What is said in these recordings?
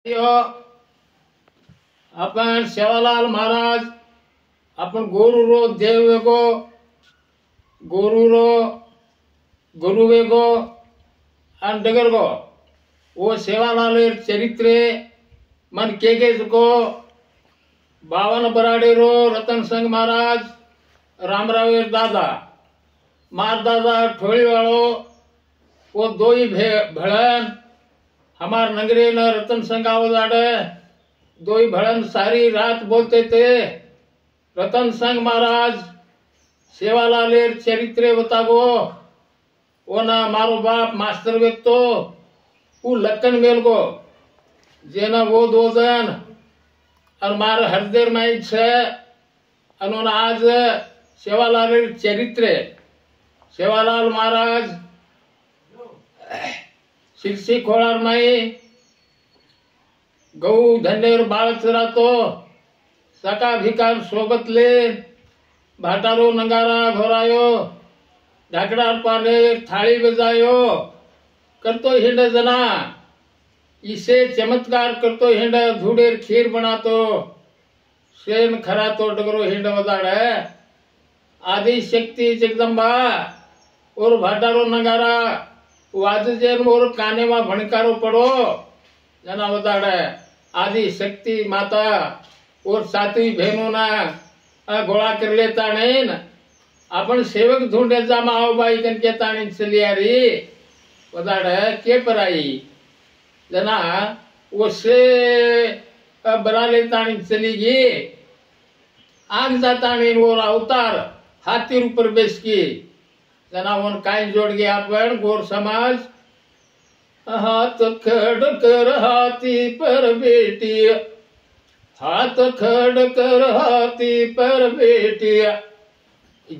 अपन सेवालाल महाराज अपन गुरु रो देव वेगो गुरु रो गुरु वेगो अन डगर गो वो सेवालाल चरित्र मन के को बावन बराडे रो रतन संग महाराज रामराव दादा मार दादा ठोड़ी वालो वो दो ही भड़न हमार नगरे न रतन संग आवदाड़े दो ही भड़न सारी रात बोलते थे। रतन संग महाराज सेवालालेर चरित्र बतागो वो ना मारो बाप मास्टर वे तो वो लक्कन मेल को जेना वो दो जन और मार हरदेर माइक से अनोना आज सेवालालेर चरित्र सेवालाल महाराज शिरसी खोळार माई गहू धंडेर बाळ चरातो सका भिकार सोबत ले भाटारो नगारा घोरायो ढाकडार पाने थाळी बजायो करतो हिंड जना इसे चमत्कार करतो हिंड धूडेर खीर बनातो शेन खरातो डगरो हिंड वदाड़े आदि शक्ति जगदंबा और भाटारो नगारा वाजजेन और काने में भणकारो पड़ो जना वदाड़े आदि शक्ति माता और सातवी बहनों ना गोळा कर लेता नहीं अपन सेवक ढूंढे जामा आओ बाई कन के ताणी चली आ रही वदाड़े के पराई जना उससे बना ले ताणी चली गई आग जाता नहीं वो अवतार हाथी ऊपर बेस की जना वन काय जोड़ गया अपन गोर समाज हाथ खड़ कर हाथी पर बेटी हाथ खड़ कर हाथी पर बेटी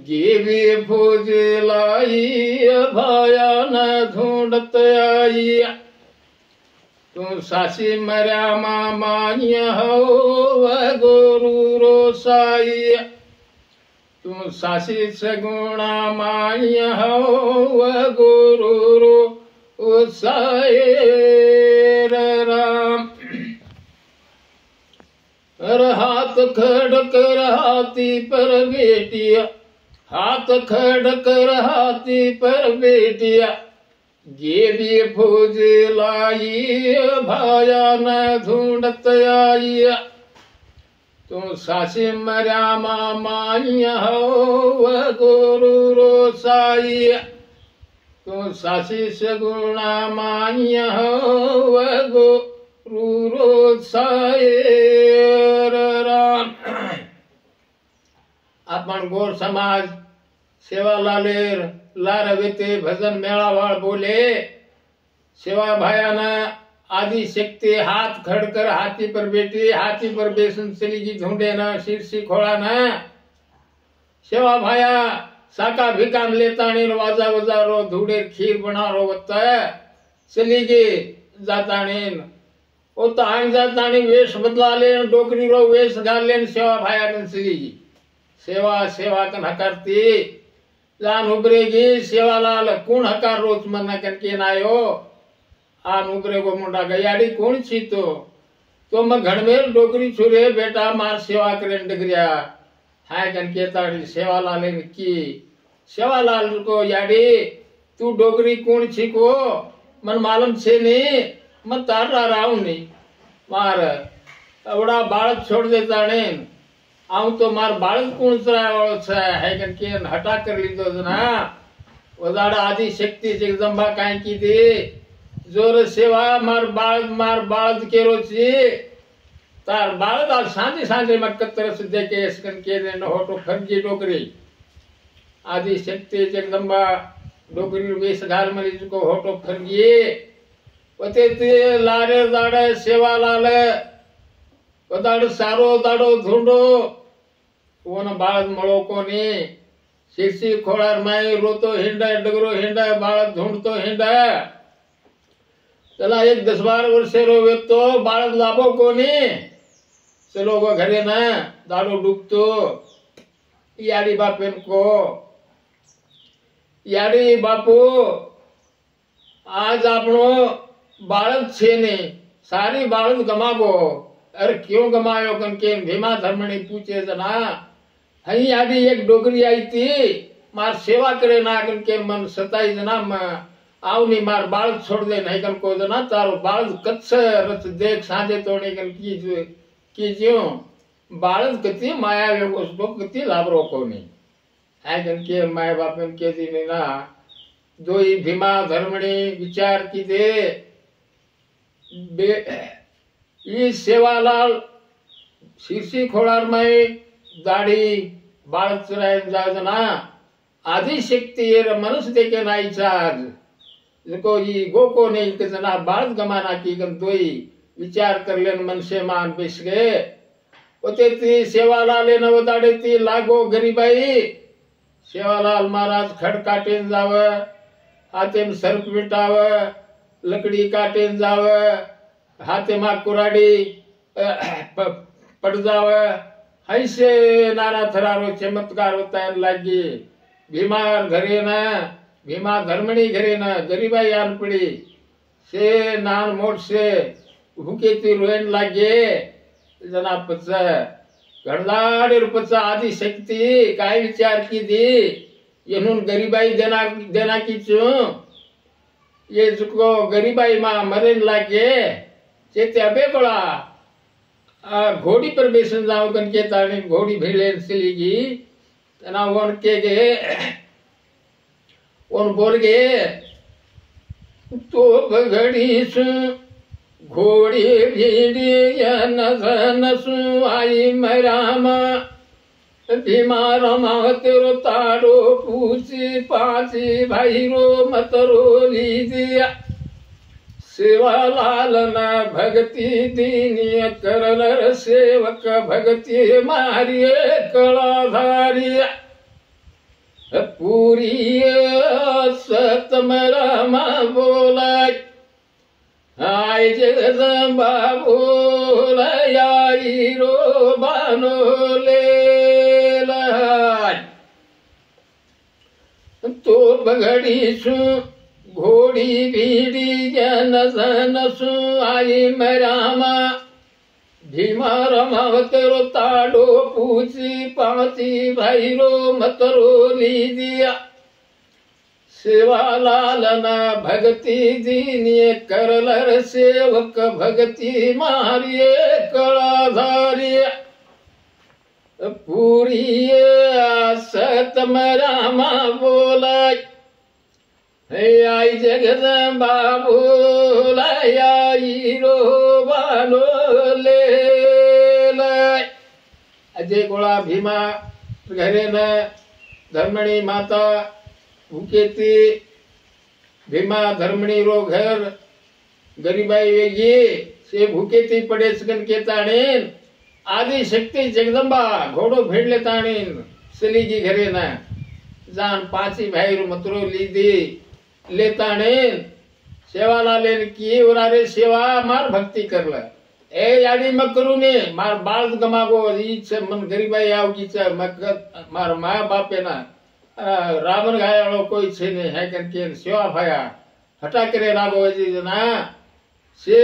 गेवी फौज लाई भाया न ढूंढत आई तू सासी मरा मामा हो गुरु रोसाई तू सासी सगुणा माय हो गुरु रो राम हाथ खड़ कर हाथी पर बेटिया हाथ खड़ कर हाथी पर बेटिया ये भी फौज लाई भाया न ढूंढत आई तू सासी मरा मामाई हो गुरु रोसाई तू सासी सगुणा माई हो गुरु रोसाई राम। अपन गोर समाज सेवालालेर लारवेते भजन मेळावाळ बोले सेवा भाया न आदि शक्ति हाथ खड़कर हाथी पर बैठी हाथी पर बेसन चली जी ढूंढे न शीर्षी खोड़ा न सेवा भाया साका भिकाम लेता नहीं वाजा वजा रो धूड़े खीर बना रो वत्ता चली गई जाता नहीं वो तो आन जाता नहीं वेश बदला ले डोकरी रो वेश डाल ले सेवा भाया कन चली गई सेवा सेवा कन हकारती जान उभरेगी सेवालाल कौन हकार रोज मना कन के नायो आन उबरे को मुंडा गयाड़ी कौन छी तो मैं घड़मेर डोकरी छुरे बेटा मार सेवा करें डगरिया हाय कन के ताड़ी सेवालाल ने की सेवालाल को याड़ी तू डोकरी कौन छी को मन मालूम छे नहीं मैं तार रहा हूं नहीं मार अवड़ा बालक छोड़ देता नहीं आऊं तो मार बालक कौन सा वालो छे है कन के हटा कर लीधो जना वदाड़ा आदि शक्ति जगदंबा काई की थी जोर सेवा मार बाळद केरो छी तार बाळद आ सांजे सांजे मक्कतर से देके इसकन के ने होटो फरजी डोकरी आदि शक्ति जगदंबा डोकरी वेश घाल मरी को होटो फरगी वते ते लारे दाड़े सेवा लाले वदाड़ सारो दाड़ो ढूंढो वो न बाळद मळो कोनी शिरसी खोळार माई रोतो हिंडा डगरो हिंडा बाळद ढूंढतो हिंडा चला एक 10-12 वर्षे रोवे तो बाळद लाभो कोनी चलो गो घरे ना दाड़ो डूबतो याड़ी बापेन को याड़ी बापू आज आपनो बाळक छे ने सारी बाळद गमागो। अरे क्यों गमायो कन के भीमा धर्मणी पूछे जना। हई आदि एक डोगरी आई थी मार सेवा करे ना कन के मन सताई जना आवनी मार बाळ छोड़ दे नहीं कन को जना तारो बाळ कच्छ रच देख साजे तोड़े कन की ज्यो बाळद कती माया वे उसको कती लाभरो को नहीं है कन के माय बापन के दी ने ना दो ही भीमा धर्मणी विचार की दे ये सेवालाल शीर्षी खोड़ार में दाढ़ी बाळ चराय जाजना आदि शक्ति ये मनुष्य देखे नाई चार्ज जिनको ये गोको नहीं के जना बाळ गमाना की गम दोई विचार कर लेन मन से मान बेस गए ओते ती सेवालाल ने वदाड़े ती लागो गरीबाई सेवालाल महाराज खड़ काटेन जाव हाथे में सर्प मिटाव लकड़ी काटेन जाव हाथे में कुराड़ी पड़ जाव ऐसे नाना थरारो चमत्कार होता है लागी भीमार घरे न भीमा धर्मणी घरे न गरीबाई आन पड़ी से नान मोट से भूखे ती रोएन लागे जना पच घड़दाड़ पच आदि शक्ति काय विचार की दी ये नून गरीबाई देना की चू ये जुको गरीबाई माँ मरेन लागे चेते अबे बड़ा घोड़ी पर बेसन जाओ कन के ताने घोड़ी भिड़े चलेगी तना वन के गे उन बोल गे तो बगड़ी सु घोड़ी भीड़ी नसु आई मरामा भीमा रमा तेरो तारो पूछी पाची भाई रो मतरो लीजिया सेवालाल न भक्ति दीनी करलर सेवक भक्ति मारिए कलाधारिया पूरी सतम रामा बोलाई आय जगदम्बा बोलाई रो बानो ले लाई तो बगड़ी सु घोड़ी भीड़ी नसु आई मरामा भीमा रमावतरो ताड़ो पूछी पाची भाईरो मतरो लीजिया सेवालाल न भक्ति दीनिये करलर सेवक भक्ति मारिये कलाधारिया पूरी सतम रामा बोलाई आई जगदम्बा बोलाई रो बानो ले लाई अजय गोला भीमा घरे न धर्मणी माता भूखे थी भीमा धर्मणी रो घर गरीबाई वेगी से भूखे थी पड़े सकन के ताणीन आदि शक्ति जगदम्बा घोड़ो भेड़ ले ताणीन सली की घरे न जान पाची भाई रो मतरो ली दी लेता ने सेवालाल ने की उरारे सेवा मार भक्ति कर ले ए याडी मत करू ने मार बाल गमागो ईच मन गरीबाई आवगी छ मार माया बापे ना रावण गायालो कोई छे ने है करके सेवा भाया हटा करे लागो जी ना से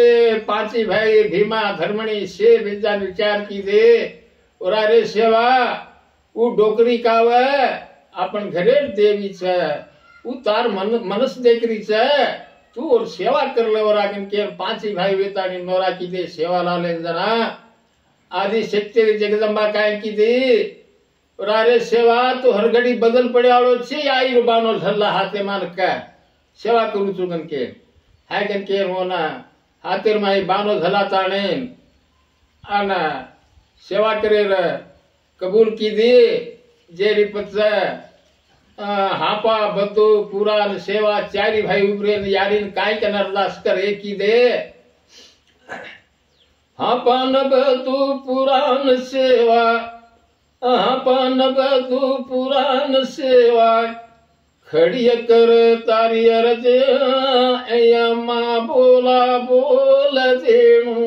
पांची भाई भीमा धर्मणी से बिजा विचार की दे उरारे सेवा उ डोकरी काव अपन घरे देवी छ तार मनस देखरी छ तू और सेवा कर ले और आगन के पांची भाई वेतानी नोरा की दे सेवा ला ले जना आदि शक्ति जगदम्बा काय की दे और अरे सेवा तो हर घड़ी बदल पड़े आलो छे आई रुबानो झल्ला हाथे मान का सेवा करू चुगन के है गन के होना हाथेर माई बानो झला ताणे आना सेवा करे कबूल की दे जेरी पच हापा बदो पुराण सेवा चारी भाई उबरे यारीन काय कन अरदास कर एक की दे हापा न बदो पुराण सेवा हापा न बदो पुराण सेवा खड़िय कर तारी अरज माँ बोला बोल देणू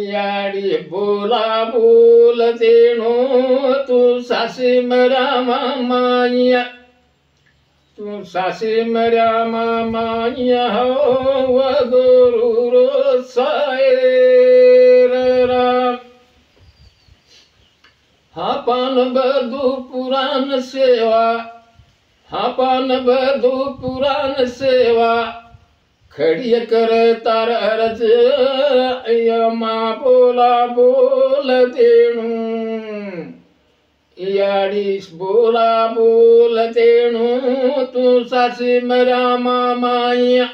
याडी बोला बोल देणो तू सासे मरा माया तू सासी मर्या मामाया हो व गुरु रो सायर राम हा पान बधू पुराण सेवा हा पान बधू पुराण सेवा खड़ी कर तार अरज यमा बोला बोल देणू याडीस बोला बोल देणू तू सासी मर्या मामाया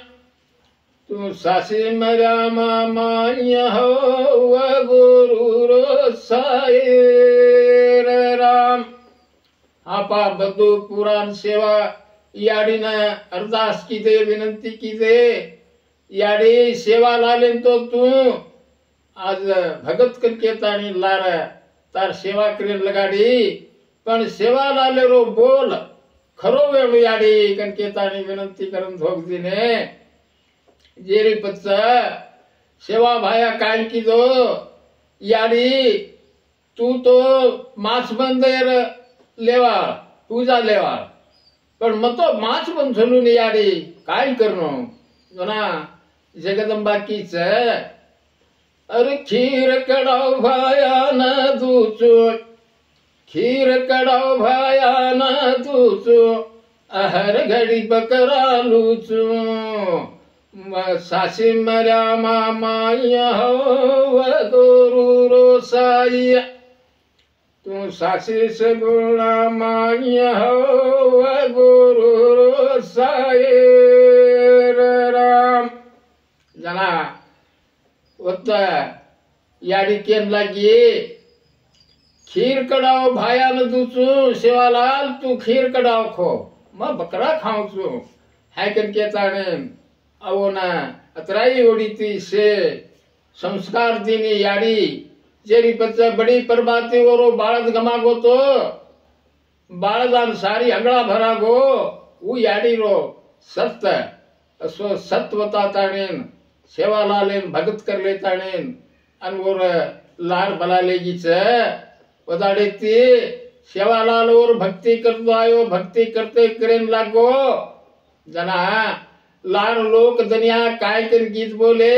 तू सासी मर्या मामाया हो व गुरु रो सायर राम आपा बधू पुराण सेवा याडीनं अरदास की दे विनंती की दे याडी सेवा लाले तो तू आज भगत करकेतानी लार तार सेवा करेन लगाडी पण सेवा लाले रो बोल खरो वेळू याडी कनकेतानी विनंती करन धोक दिने जेरी पच्चा सेवा भाया काय की दो याडी तू तो माछ बंदेर लेवा पूजा लेवा पण मतो माछ पण झलून याडी काय करणो जोना जगदंबा कीच अरे खीर कडाव भाया न दूचो खीर कडाव भाया न दूचो हर घडी बकरा लूचो सासी मर्या मामाया हो व गुरु रो साया तू सासी सगुणा माया हो व गुरु रो सायर राम जना होता याडी केन लागी खीर कडाव भाया न दूचू सेवालाल तू खीर कडाव खो मैं बकरा खाऊ छू है करके ताने आवो ना अतराई ओडी ती से संस्कार दीनी याडी जेरी बच्चा बड़ी परबाती ओरो बाळद गमागो तो बाळदान सारी अंगड़ा भरा गो ऊ याडी रो सत्य असो सत्वता ताणेन सेवा लालेन भगत कर ले ताणेन अन ओर लार बला लेगीच वदाडे ती सेवा लाल और भक्ति करतो आयो भक्ति करते करेन लागो जना लार लोक दुनिया काय कर गीत बोले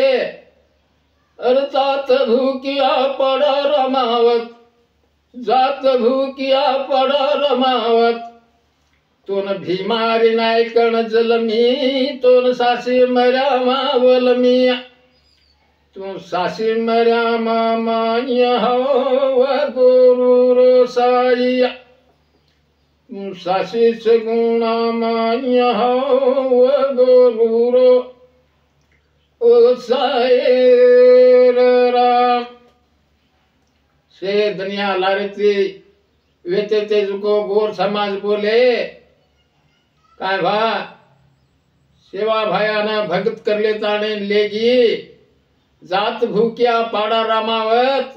अरे जात भूकिया पड़ा रमावत जात भूकिया पड़ा रमावत तोन भीमारी नायकण जलमी तोन सासी मर्या मावलमी तू सासी मर्या मामाया हो व गुरु रो साया तू सासी सगुणा माया हो व गुरु रो ओ सायर राम से दुनिया लारेती वेते ते जुको गोर समाज बोले काय भा सेवा भायाना भगत कर लेता ने लेगी जात भूकिया पाड़ा रामावत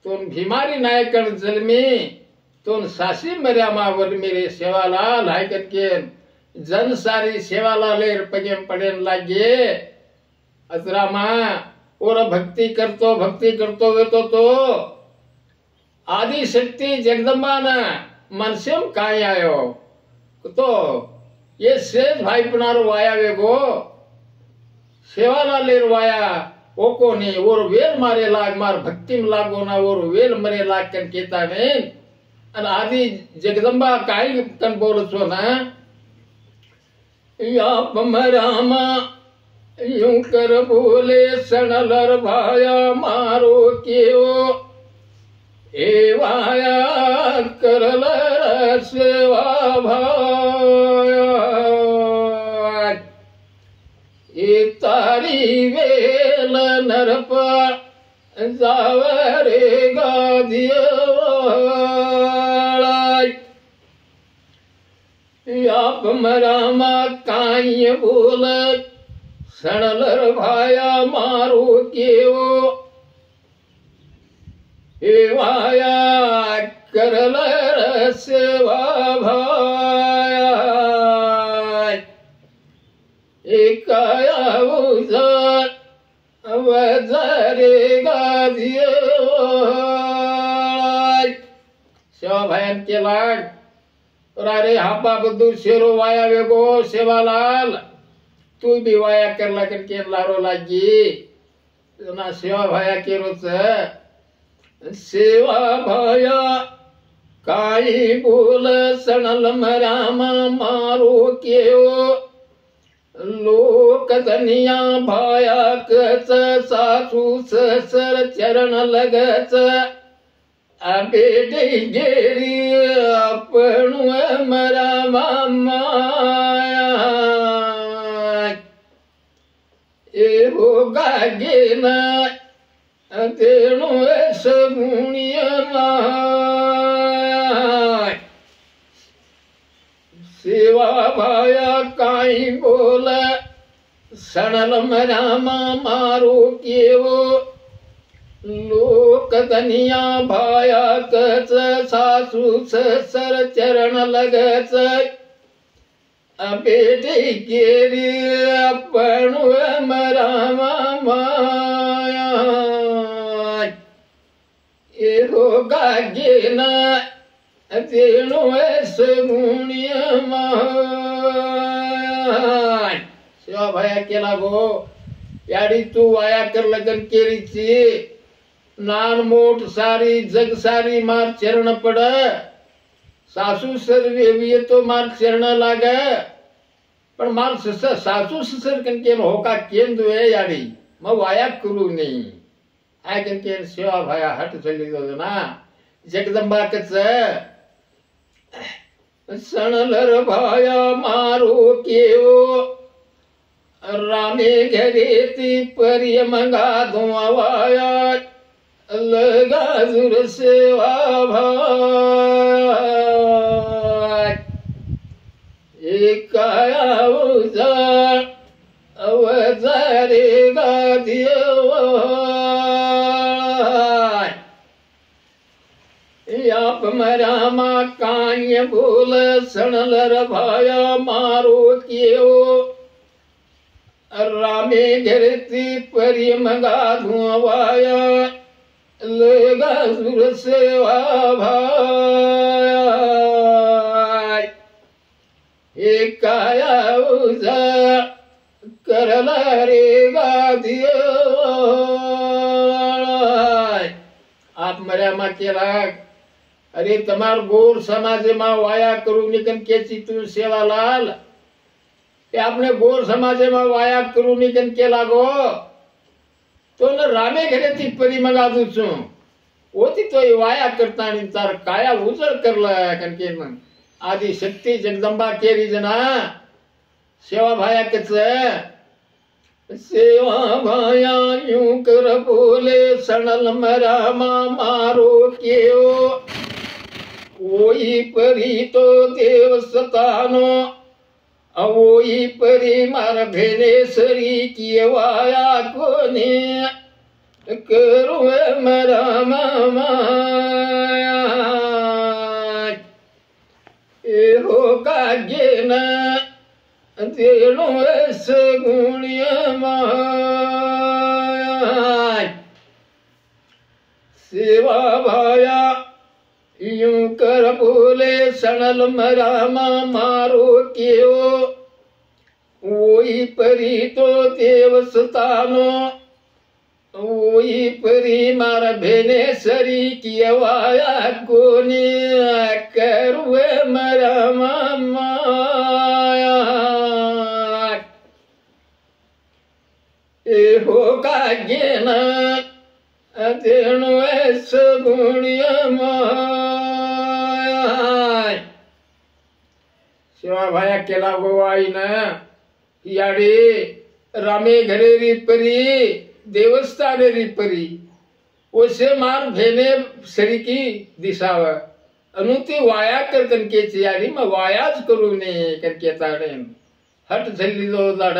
तोन भीमारी नायकन जलमी तोन सासी मर्या मावर मेरे सेवालाल हाय करके जन सारी सेवालाले पगे पडेन लागे अतरामा और भक्ति करतो वे तो आदि शक्ति जगदंबा ना मनसेम काय आयो तो ये सेज भाई पुनारो वाया वेगो सेवाला लेर वाया ओको ने और वेल मारे लाग मार भक्ति में लागो ना और वेल मरे लाग कन केता ने अन आदि जगदंबा काय कन बोल छो ना या पमरामा यूं कर बोले सणलर भाया मारो केओ ए वाया करलर सेवा भाया ए तारी वेल नरप जावरे गादिया या पमरामा काय बोल सणलर भाया मारो केओ एवाया करलर सेवा भाया एकाया उजर वजरे गादिया सेवा भायान केला अरे हापा बदू शेरो वाया वेगो सेवालाल तू भी वाया करला करके लारो लागी ना सेवा भाया केरोच सेवा भाया काई बोल सणल मरामा मारो केओ लोक धनिया भाया कच सासू ससर चरण लगच बेटे गेरी आपण मरा माया ए हो गागेन तेणु सगुणिय सेवा भाया काई बोल सणल मरामा मारो केवो लोक धनिया भाया कच सासू ससर चरण लगच बेटे केरी आपण मरामा माया ए हो गागेन तेणु सगुणिय सेवा भाया केला गो याडी तू वाया कर लगन केरीची नान मोठ सारी जग सारी मार चरण पड सासू सर्वे तो मार चरण लाग पण मार सासू ससर कनकेन होका केंदु याडी मग वाया करू नहीं आ कनकेन सेवा भाया हट चली दो ना जगदंबा कच सणलर भाया मारो केओ रामे घरे ती परिय मंगा धुआवाया लगाजुर सेवा भाई एकाया उजाळ अवजारे गादियो याप मरामा कान्य बोल सणलर भाया मारो केओ रामे घरती परी मंगा धुआवाया लगाजुर सेवा भाई एकाया उजाळ करला रे गादियो आप मर्या मा केला अरे तमार गोर समाजे मा वाया करू निकन केची तू सेवा लाल ते आपने गोर समाजे मा वाया करू निकन केला गो तो न रामे घरे ती परी मगा दूचू ओती तो वाया करता आणि तार काया उजळ करला कनके आदि शक्ती जगदंबा केरी जना सेवा भाया कच सेवा भाया यूं कर बोले सणल मरामा मारो केओ ओई परी तो देव सतानो अवोई परी मार भेनेसरी किवाया कोणी करू मरामा माया ए हो गागेन तेणु सगुणिय सेवा भाया यूं कर बोले सणल मरामा मारो केओ ओई परी तो देव सतानो ओई परी मार भेने सरी किवाया कोणी करू मरामा माया ए हो गागेन तेणु सगुणिय सेवा भाया केला गोवाईन याडी रामे घरे री परी देवस्थान री परी ओसे मार भेने सरीकी दिसाव अनुती वाया कर कनकेची याडी मग वायाच करू नये कनकेताडे हट झल्ली जो लाड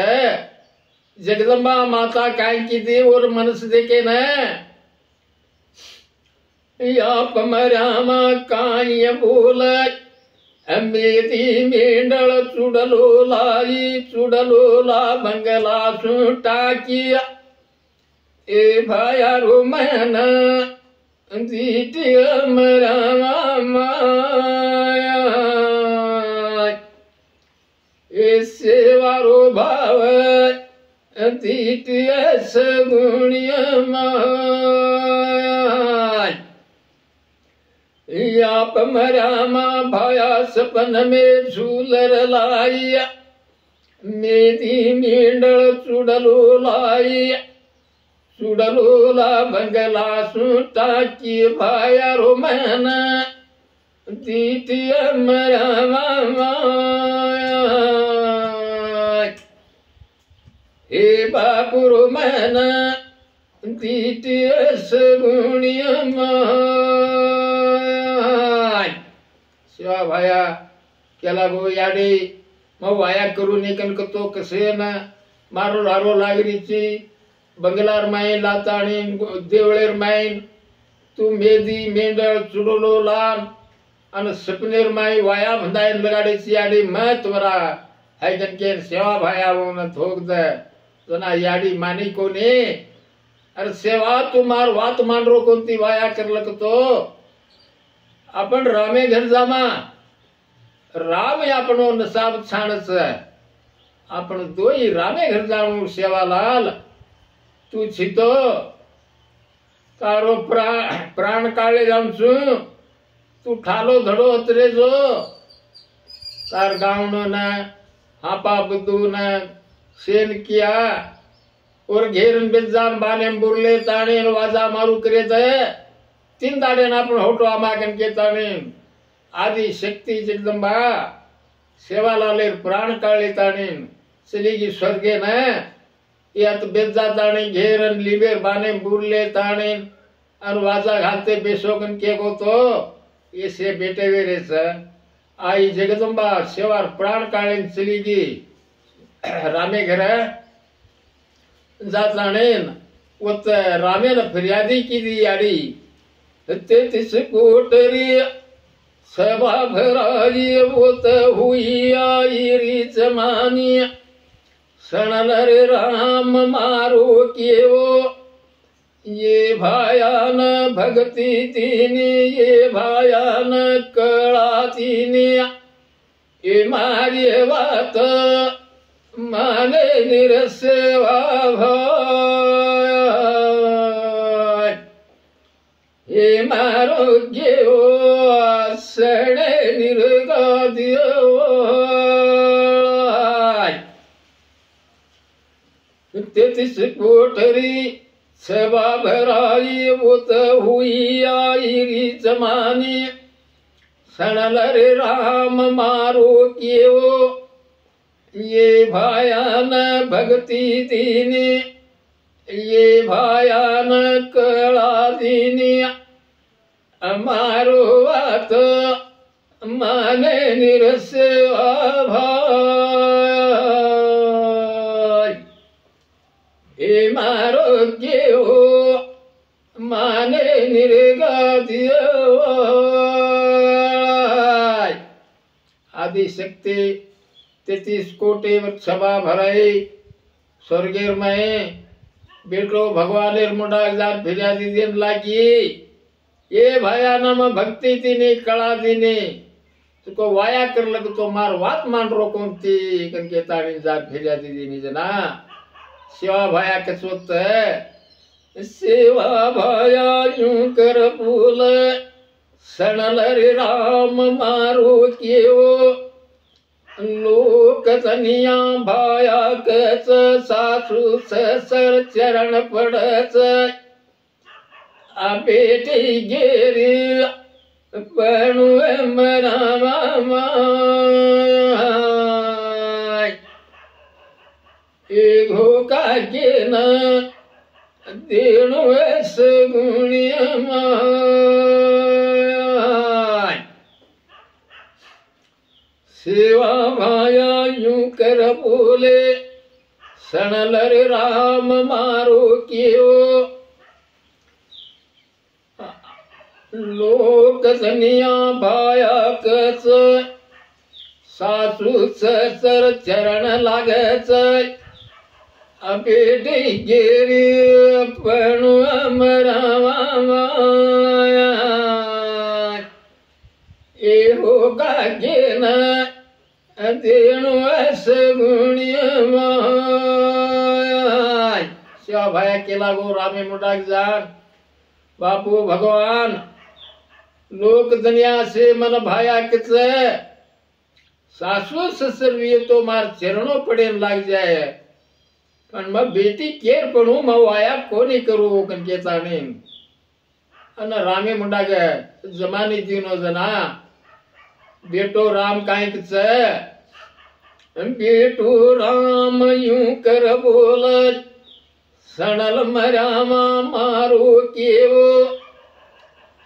जगदंबा माता काय की दे और मनस देखे न याप मरामा काय बोल अमेदी मेंढळ चुडलो ला बंगला सुटाकिया ए भाया रोमन दीटी मरामा माया सेवारो भाव द्वितीय सगुणिय माय याप मरामा भाया सपन में झूलर लाइया मेदी मेंढळ चुडलोला बंगला सुटाची भाया रोमन द्वितीय मरामा हे बापू रोमन द्वितीय सगुणिय माय शिवा भाया केला गो याडी मग वाया करून एकन तो कसे ना मारो लारो लागरीची बंगलार माईन लाताणी देवळेर माईन तू मेदी मेंढळ चुडलो लान आणि सपनेर माई वाया भंदायन लगाडीची याडी मत वरा हाय जनके सेवा भाया न थोक दे तना याडी मानी कोणी अरे सेवा तू मार वात मांडरो कोणती वाया करलक तो आपण रामे घर जामा राम आपण नसाब छानच आपण दोई रामे घर जाणू सेवालाल तू छितो तारो प्राण काळे जामसू तू ठालो धडो उतरे जो तार गावनो न हापा बुद्धू न सेन किया और घेरन बेजान बाने बुरले ताणे वाजा मारू करे तीन दाडे ना आपण होटो आमाकन के ताणे आदि शक्ती जगदंबा सेवा लाले प्राण काळे ताणे चलीगी स्वर्गे न यात बेजा ताणे घेरन लिबेर बाने बुरले ताणे और वाजा घालते बेसोगन के गो तो ऐसे बेटे वेरेच आई जगदंबा सेवार प्राण काळे चलीगी रामे घर जात लाणेन वत रामेन फरियादी की दी याडी 33 कोटरी सभा भराई वत हुई आई जमानी सणल रे राम मारो केवो ये भायान भक्ति तीनी ये भायान कळा तीनी ये मारी वात माने निरसेवा भाय हे मारो घेओ सणे निर्गा दियो 33 कोठरी सेवा भराई उत हुई आई जमानी सणल रे राम मारो केओ ये भायान भक्ति दीनी ये भायान कळा दीनी अमारो वात माने निरसेवा भाय हे मारो घेओ माने निर्गा दियो आदि शक्ति 33 कोटि सभा भराई स्वर्गेर में बेटो भगवानेर मुंडा जात फिरिया दीन लागी ये भाया नाम भक्ति तीने कळा दीने तुको वाया कर लग तो मार वात मांडरो कोणती कनके ताणी जात फिरिया दीनी जना सेवा भाया कसोत सेवा भाया यूं कर फूल सणल रे राम मारो केओ लोक तनिया भाया कच सासू ससर चरण पडच बेटी गेरी पणु मरामा घोका के न देणु सगुणिय सेवा भाया यूं कर बोले सणल रे राम मारो केओ लोक धनिया भाया कच सासू ससर चरण लागच बेटी गेरी पणु अमरावा ए हो गा घेन देणो गुणिय शिवा भाया केला गो रामे मुंडाक जान बापू भगवान लोक दुनिया से मन भाया किच सासू ससुर तो मार चरणों पड़े लाग जाए पण मग बेटी केर पडू मग वाया कोणी करू कन केता नाही अन रामे मुंडा गे जमानी दिनो जना बेटो राम कांईक बेटो राम यूं कर बोल सणल मरामा मारो केवो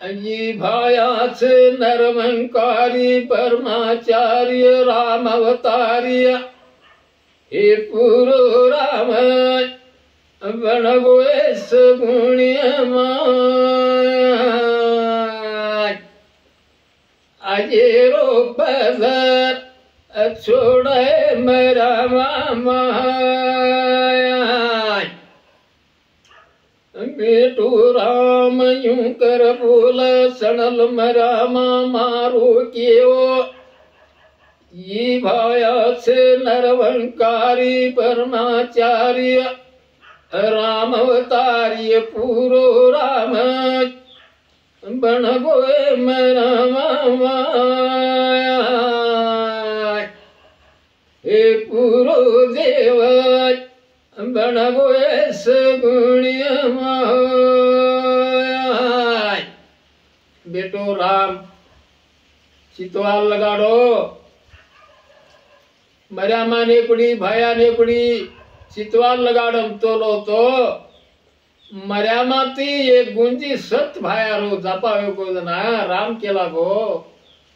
जी भाया से नरमंकारी परमाचार्य राम अवतार्य हे पुरो राम बन गोएस गुणिय अजेरो पदर छोड़े मेरा मामा बेटू राम यूं कर बोल सणल मरा मारो कियो ये भाया से नरवंकारी परमाचार्य राम अवतार्य पूरो राम बन गोए मेरा मामा हे पूरो देव बन गोए सगुणिय बेटो राम चितवाल लगाड़ो मरिया माने पड़ी भाया ने पड़ी चितवाल लगाड़म तोलो तो मरिया माती ये गुंजी सत भाया रो जापावे को जना राम केला गो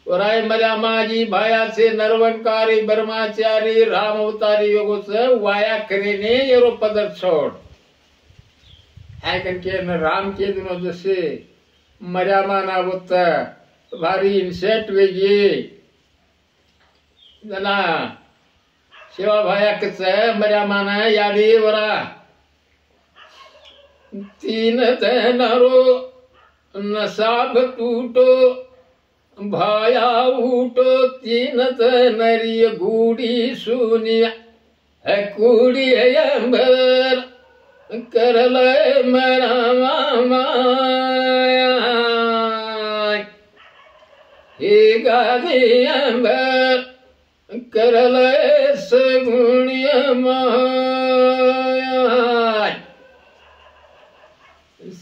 ओराय मरिया माजी भाया से नरवंकारी ब्रह्मचारी राम अवतारी योगो से वाया करे ने येरो पदर छोड़ है करके न राम के दिनों जैसे मरिया माना बोता भारी इंसेट वेगी जना शिवा भाया कसे मरिया माना यादी वरा तीन तैनरो नसाब टूटो भाया उठो तीन तैनरी गूड़ी सुनिया है कूड़ी अंबर करल मरा मामा हे गादी अंबर करल सगुणिय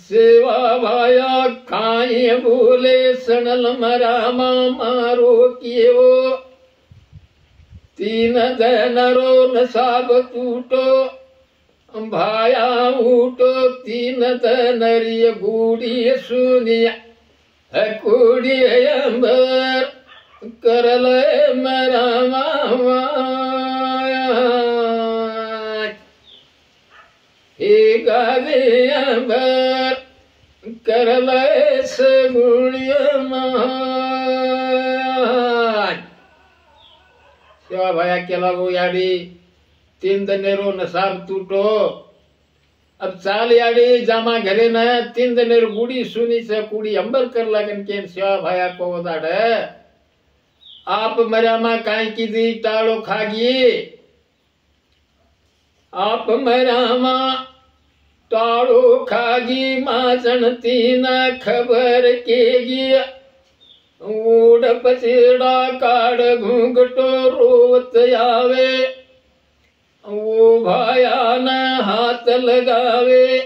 सेवा भाया काई बोले सणल मरा मारो कियो तीन दनरो नसाब टूटो भाया उठो तीन दनरी गूड़ी सुनिया कूड़ी अंबर करल मरा मामा हे गावे अंबर करल सगुणिय शिवा भाया केला गो याडी तीन दनेरो नसाब टूटो अब चाल याडी जामा घरे न तीन दनेर गुड़ी सुनी से कुड़ी अंबर कर लगन के शिवा भाया को दाड़ आप मरिया मा काई की दी टाड़ो खागी आप मरिया मा टाड़ो खागी माचन तीन खबर केगी ओड पचेड़ा काड़ घूंघटो रोवत आवे वो भाया न हाथ लगावे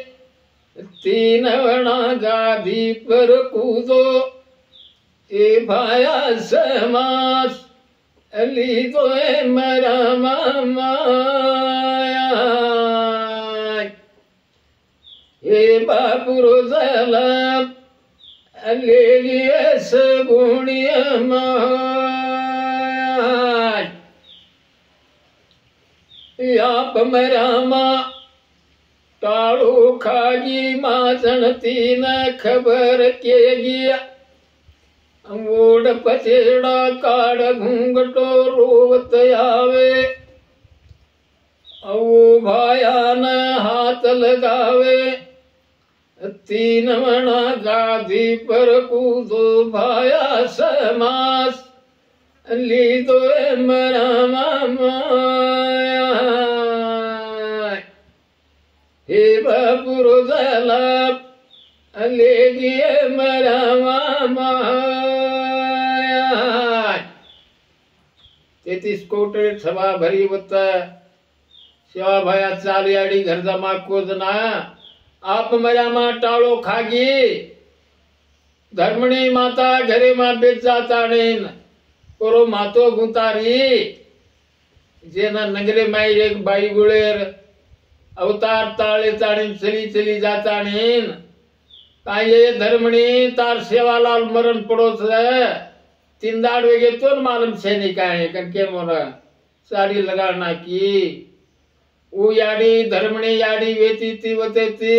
तीन वणा गादी पर कूदो ए भाया समास अली तो मरा मामा हे बापुरो जलाम अली सगुणिय आप मरामा टाड़ो खागी माचन तीन खबर के गिया ओड पचेड़ा काड़ घूंघटो रोवत आवे ओ भाया न हाथ लगावे तीन मणा गादी पर कूदो भाया समास લીધો મરા હે બાપુરો ઝાલા લેગીએ મરા 33 कोटी सभा भरी होता सेवा भया चालियाड़ी घर जमा कोजना आप मजा मा टाळो खागी धर्मणी माता घरे मा बेचाता नेन कोरो मातो गुतारी जेना नगरे माई एक बाई गुळेर अवतार ताळे ताणी चली चली जाता नेन काये धर्मणी तार सेवालाल मरण पड़ोस तीन दाड़ वेगे तो मालूम छे नहीं काहे करके मोरा साड़ी लगाना की वो याडी धर्मणी याडी वेती ती वतेती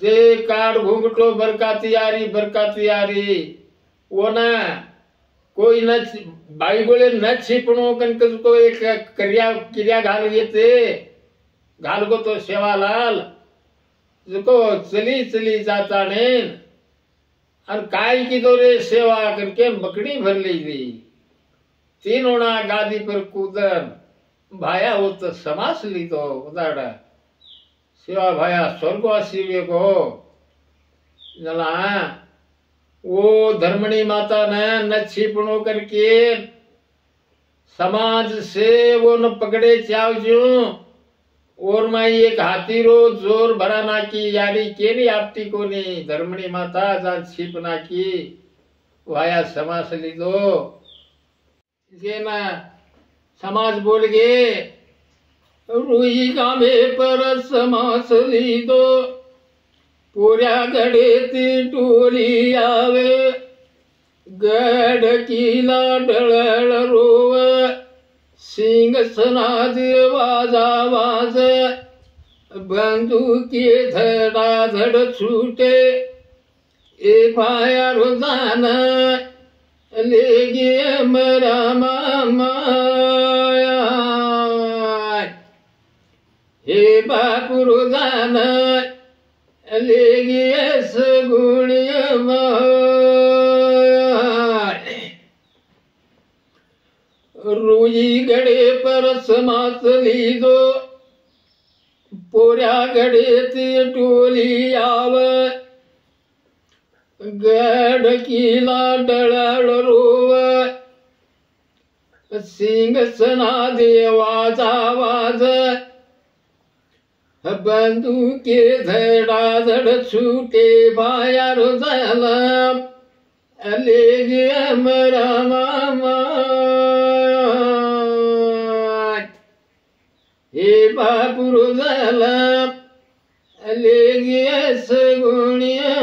जे काड घूंघटो बरकाती यारी वो ना कोई न बाई बोले न छिपणो कनक को एक क्रिया घाल घेते घाल को तो सेवालाल जो चली चली जाता ने और काय की दो रे सेवा करके मकड़ी भर ली थी तीनों गादी पर कूदन भाया वो तो समास ली तो उदाड़ा सेवा भाया स्वर्गवासी वे को जला वो धर्मणी माता ने न छिपणो करके समाज से वो न पकड़े चावजू और मैं एक हाथी रो जोर भराना की यारी के नहीं आपती को नहीं धर्मणी माता जा छिपना की वाया समास ली दो ये ना समाज बोल गे रुई गामे पर समास ली दो पूरा गड़े ती टोली आवे गढ़ कीला डल रोव सिंह सनाद वाजा वाज बंदूकी धड़ा धड़ छूटे ए पाया रोजान ले गए मरा माया हे बापू रोजान ले गए सगुणिया रुई गड़े पर समास ली दो पोरा गड़े ती टोली आव गढ़ कीला डल रोव सिंह सना दे वाजा वाज बंदूके धड़ा धड़ छूटे भाया रोजालम ले गया मरा मामा हे बापू रोजालम ले गया सगुणिया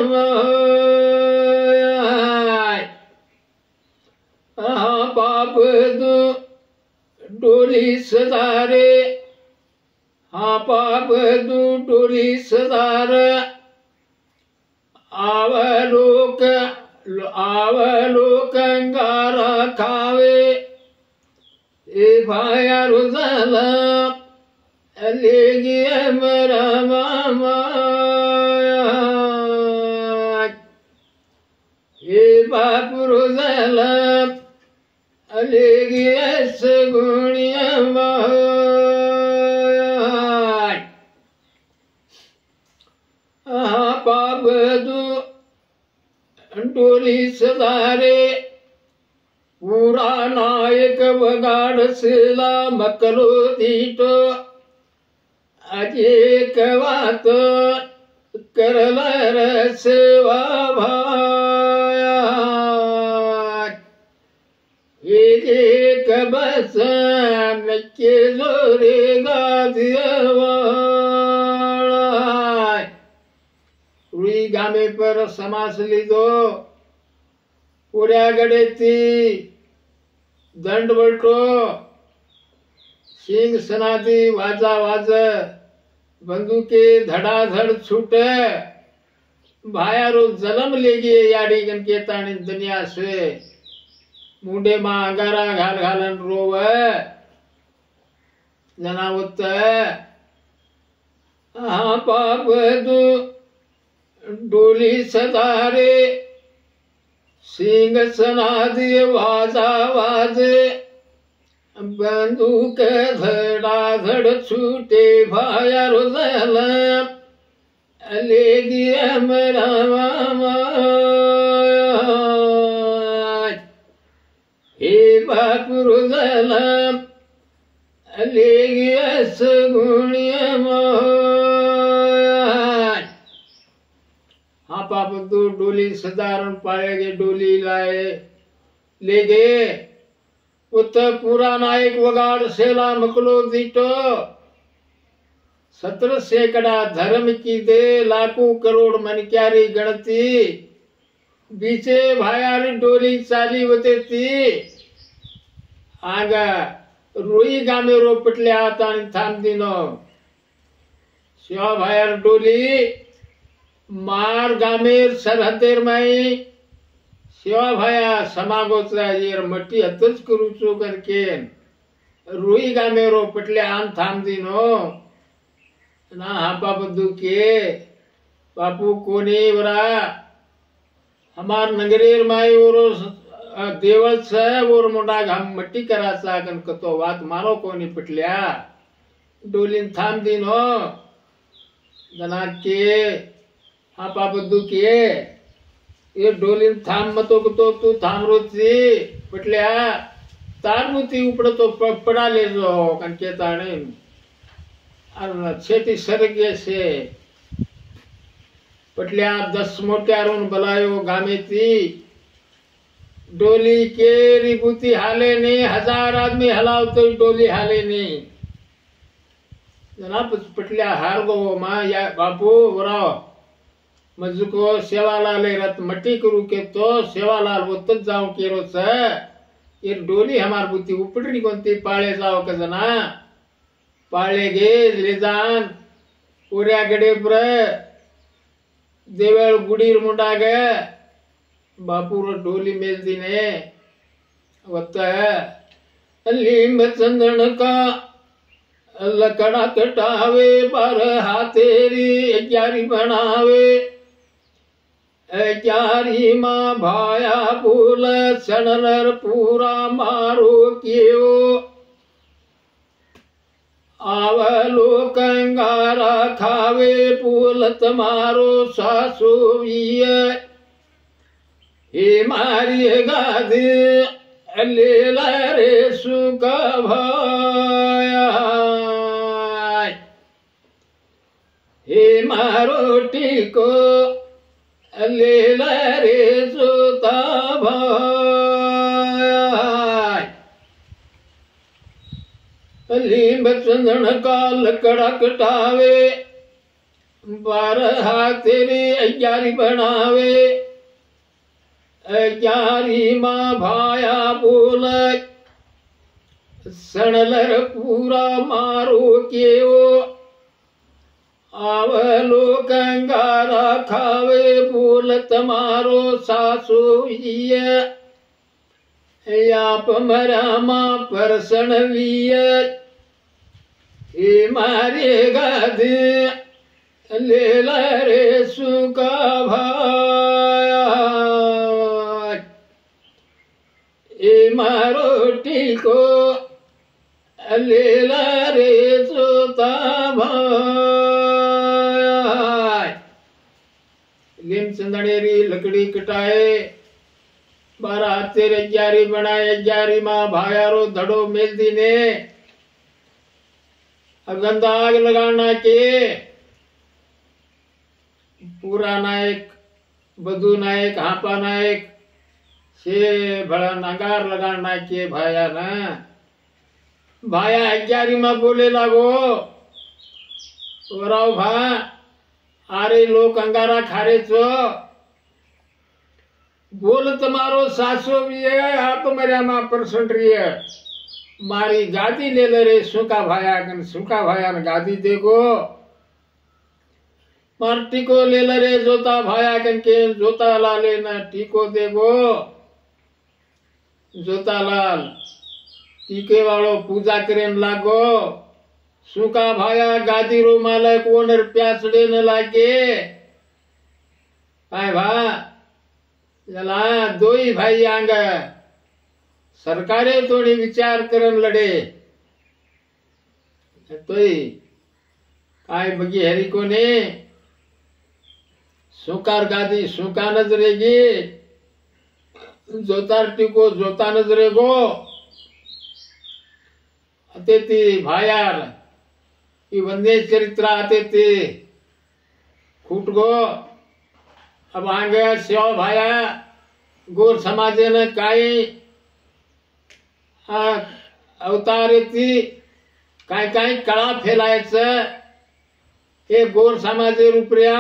बाप दो डोली सदारे हाँ पाप दू डोली सदार आवलोक अंगारा खावे ए भाया रोजाला ले गया मरा मामा ए बाप रोजाला ले गया सगुणिया पाप दू डोली सदारे पूरा नायक वगाड़ सिला मकलो दीटो एक बात करला सेवा भाया एक बस नक्के जोरे गादिया रुई गामे पर समास लीधो पूऱ्या गडेती दंड बलटो सिंग सनादी वाजा वाज बंदूके धड़ाधड़ छूटे भायारो जन्म ले गए याडी गन के ताणी दुनिया से मुंडे मा अंगारा घाल घालन रोव जनावत हाँ पाप दू डोली सदारे सिंग सनादी वाजा वाजे बंदूक धडाधड छूटे भाया रोजाला ले गिया मेरा मामा हे बाप रोजाला ले गिया सगुणिया हाँ पाप तू डोली साधारण पाएगे डोली लाए ले गए उत पूरा नायक वगाड़ सेला मकलो दीटो 17 सैकड़ा धर्म की दे लाखों करोड़ मन क्यारी गणती बीचे भायारी डोली चाली होते थी आगा रोई गामे रो पटल्या आता थांब दिनो शिवा भायार डोली मार गामेर सरहदेर माई शिवा भाया समागोचा येर मट्टी हतच करूचो करके रोई गामेरो पटल्या आन थांब दिनो ना हा बापू के बापू कोणी वरा हमार नगरेर माई ओरो देवळ छ ओर मोठा घाम मट्टी कराचा कन कतो वात मारो कोणी पटल्या डोलीन थांब दिनो जना के हा बापू के ये डोलीन थांब मतो तो तू थांब रोची पटल्या तारमुती उपडतो पडा ले जो कन के ताणे अरे छेती सरगे से पटल्या 10 मोट्यारून बलायो गामेती डोली के रिबूती हाले ने 1000 आदमी हलावतो डोली हाले ने जनाब पटल्या हार गो मा या बापू वराव मजुको सेवालाल रत मट्टी करू के तो सेवालाल वो तज जाऊ केरो छ ये डोली हमार बुती उपडरी कोणती पाळे जाओ का जना पाळे गे ले जान पुऱ्या गडे पुर देवळ गुडीर मुंडा गे बापूर डोली मेल दिने वत लिंब चंदन का लकड़ा कटावे 12 हाथेरी 11 बनावे 11 मां भाया फूल सनर पूरा मारो कियो आवलो कंगारा खावे फूल तमारो सासु विय हे मारी गादी लेला रे सुका भाया हे मारो टीको लेला रे सुता भाया लिंब चंदन का लकड़ा कटावे 12 हाथेरी 11 बनावे 11 मां भाया बोल सणलर पूरा मारो केओ आवलो कंगारा खावे बोल तमारो सासु याप मरामा परसण विय हे मारे गादे लेला रे सुका भाया ए मारो टीको लेला रे सोता भाई लिम चंदनेरी लकड़ी कटाए 12 हाथेर 11 बनाए 11 मां भायारो धड़ो मेल दी ने अगंदा आग लगाना के पूरा नायक बधु नायक हापा नायक से बड़ा नगार लगाना के भाया ना भाया 11 मां बोले लागो वराव भा आरे लोक अंगारा खारे छो बोल तमारो सासो भी है आप मर्या मां परसंट रही है मारी गादी ले ले रे सुका भाया कन सुका भाया न गादी देखो मार टीको ले ले रे जोता भाया कन के जोता लाले न टीको देखो जोता लाल टीके वालो पूजा करेन लागो सुका भाया गादी रो मालक ओनर प्यासड़े न लागे आए भा याला दोई भाई आंग सरकारे थोड़ी विचार करन लड़े तोय काय बगी हरी को ने सुकार गादी सुका नजरेगी जोतार टिको जोता नजरेगो अते ती भायार ई वंदे चरित्र आते ती खूट गो अब आगे सेवा भाया गोर समाजे ने काही अवतार ती काय काय कळा फैलायचं हे गोर समाजे रुपया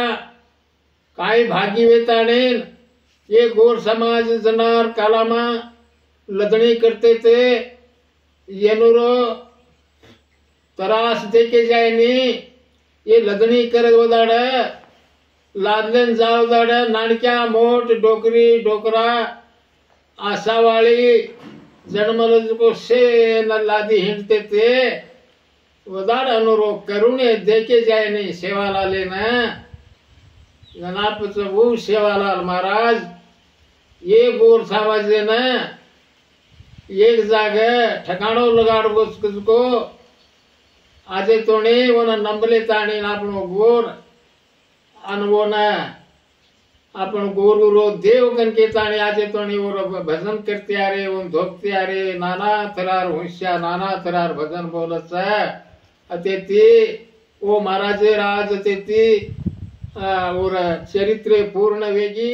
काही भागी वेताने ये गोर समाज जनार कालामा लदणी करते थे ये नुरो तरास देके जायनी ये लदणी कर वदाड लादलेन जाव दाड नाणक्या मोठ डोकरी डोकरा आसावाळी जन्मल को से न लादी हिंडते थे वदाड अनुरो करुणे देके जायनी सेवाला लेना जनापच वो सेवालाल महाराज ये गोर समाजे न एक जागे ठिकाणो लगाड़ को आजे तोणे वोना नंबले ताणी आपनो गोर अन वोना आपण गोरु रो देव कन के ताणी आजे तोणी वो भजन करते आ रे उन धोकते आ रे नाना थरार होशिया नाना थरार भजन बोलत अते ती ओ महाराजे राज अते ती और चरित्र पूर्ण वेगी